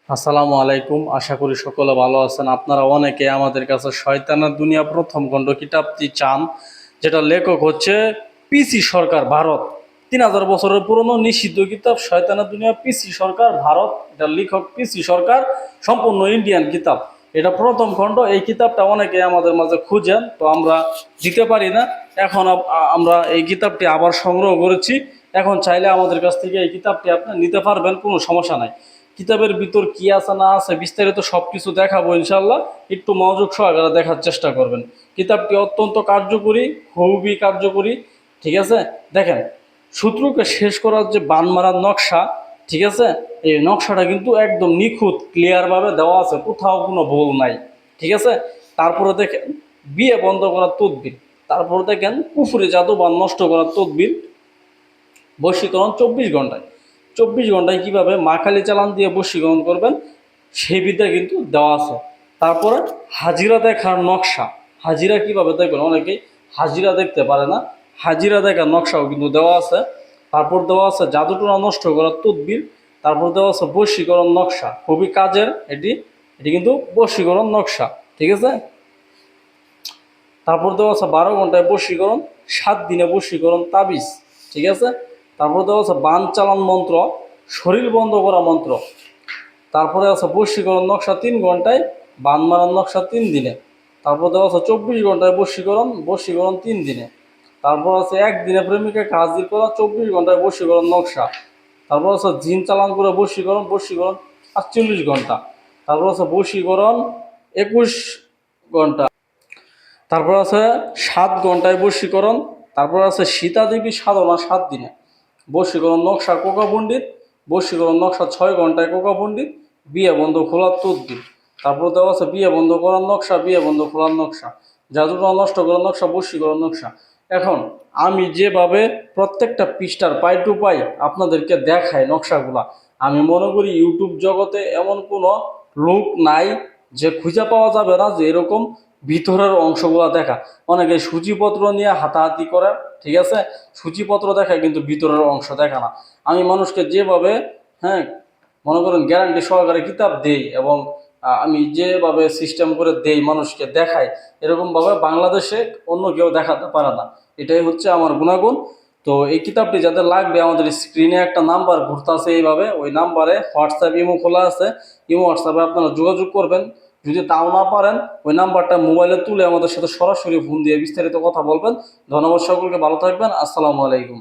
আসসালামু আলাইকুম। আশা করি সকলে ভালো আছেন। আপনারা অনেকে আমাদের কাছে শয়তানের দুনিয়া প্রথম খণ্ড কিতাবটি চান, যেটা লেখক হচ্ছে পিসি সরকার, ভারত। 3000 বছরের পুরনো নিষিদ্ধ কিতাব শয়তানের দুনিয়া, পিসি সরকার, ভারত। এটা লেখক পিসি সরকার, সম্পূর্ণ ইন্ডিয়ান কিতাব। এটা প্রথম খণ্ড। এই কিতাবটা অনেকে আমাদের মাঝে খুঁজেন, তো আমরা দিতে পারি না। এখন আমরা এই কিতাবটি আবার সংগ্রহ করেছি। এখন চাইলে আমাদের কাছ থেকে এই কিতাবটি আপনি নিতে পারবেন, কোনো সমস্যা নাই। কিতাবের ভিতর কি আছে না আছে বিস্তারিত সবকিছু দেখাবো ইনশাল্লাহ। একটু মনোযোগ সহকারে দেখার চেষ্টা করবেন। কিতাবটি অত্যন্ত কার্যকরী, খুবই কার্যকরী। ঠিক আছে, দেখেন, শত্রুকে শেষ করার যে বান মারার নকশা, ঠিক আছে, এই নকশাটা কিন্তু একদম নিখুঁত ক্লিয়ারভাবে দেওয়া আছে, কোথাও কোনো ভুল নাই। ঠিক আছে, তারপরে দেখেন বিয়ে বন্ধ করার তদবির, তারপরে দেখেন কুফরি জাদু বা নষ্ট করার তদবির, বশীকরণ 24 ঘন্টায়। 24 ঘন্টায় কীভাবে মাখালি চালান দিয়ে বশীকরণ করবেন সেই বিদ্যা কিন্তু দেওয়া আছে। তারপরে হাজিরা দেখার নকশা, হাজিরা কীভাবে দেখবেন, অনেকেই হাজিরা দেখতে পারে না, হাজিরা দেখার নকশাও কিন্তু দেওয়া আছে। তারপর দেওয়া আছে জাদুটোনা নষ্ট করার তদবির। তারপর দেওয়া আছে বশীকরণ নকশা, খুবই কাজের এটি। এটি কিন্তু বশীকরণ নকশা, ঠিক আছে। তারপর দেওয়া আছে 12 ঘন্টায় বশীকরণ, 7 দিনে বশীকরণ তাবিজ, ঠিক আছে। তারপর দেওয়া আছে বান চালান মন্ত্র, শরীর বন্ধ করা মন্ত্র। তারপরে আছে বশীকরণ নকশা 3 ঘন্টায়, বান মারার নকশা 3 দিনে। তারপর দেওয়া আছে 24 ঘন্টায় বশীকরণ, বশীকরণ 3 দিনে। তারপর আছে একদিনে প্রেমিকাকে হাজির করা, 24 ঘন্টায় বশীকরণ নকশা। তারপর আছে জিন চালান করে বশীকরণ, বশীকরণ 48 ঘন্টা। তারপর আছে বশীকরণ 21 ঘন্টা। তারপর আছে 7 ঘন্টায় বশীকরণ। তারপর আছে সীতাদেবী সাধনা 7 দিনে, বশীকরণ নকশা কোকা পণ্ডিত, বশীকরণ নকশা 6 ঘন্টায় কোকা পণ্ডিত, বিয়ে বন্ধ খোলার তদ্বির। তারপর দেওয়া আছে বিয়ে বন্ধ করার নকশা, বিয়ে বন্ধ খোলার নকশা, জাদুটা নষ্ট করার নকশা, বশীকরণ নকশা। এখন আমি যেভাবে প্রত্যেকটা পৃষ্ঠার পাই টু পাই আপনাদেরকে দেখাই নকশাগুলা, আমি মনে করি ইউটিউব জগতে এমন কোনো লোক নাই যে খুঁজে পাওয়া যাবে না যে এরকম ভিতরের অংশগুলো দেখা। অনেকে সূচিপত্র নিয়ে হাতাহাতি করে, ঠিক আছে, সূচিপত্র দেখায় কিন্তু ভিতরের অংশ দেখা না। আমি মানুষকে যেভাবে, হ্যাঁ, মনে করেন গ্যারান্টি সহকারে কিতাব দেই এবং আমি যেভাবে সিস্টেম করে দেই মানুষকে দেখাই, এরকমভাবে বাংলাদেশে অন্য কেউ দেখাতে পারে না। এটাই হচ্ছে আমার গুণাগুণ। তো এই কিতাবটি যাদের লাগবে, আমাদের স্ক্রিনে একটা নাম্বার ঘুরতেছে এইভাবে, ওই নাম্বারে হোয়াটসঅ্যাপ ইমো খোলা আছে। ইমো হোয়াটসঅ্যাপে আপনারা যোগাযোগ করবেন। যদি তাও না পারেন, ওই নাম্বারটা মোবাইলে তুলে আমাদের সাথে সরাসরি ফোন দিয়ে বিস্তারিত কথা বলবেন। ধন্যবাদ সকলকে, ভালো থাকবেন। আসসালামু আলাইকুম।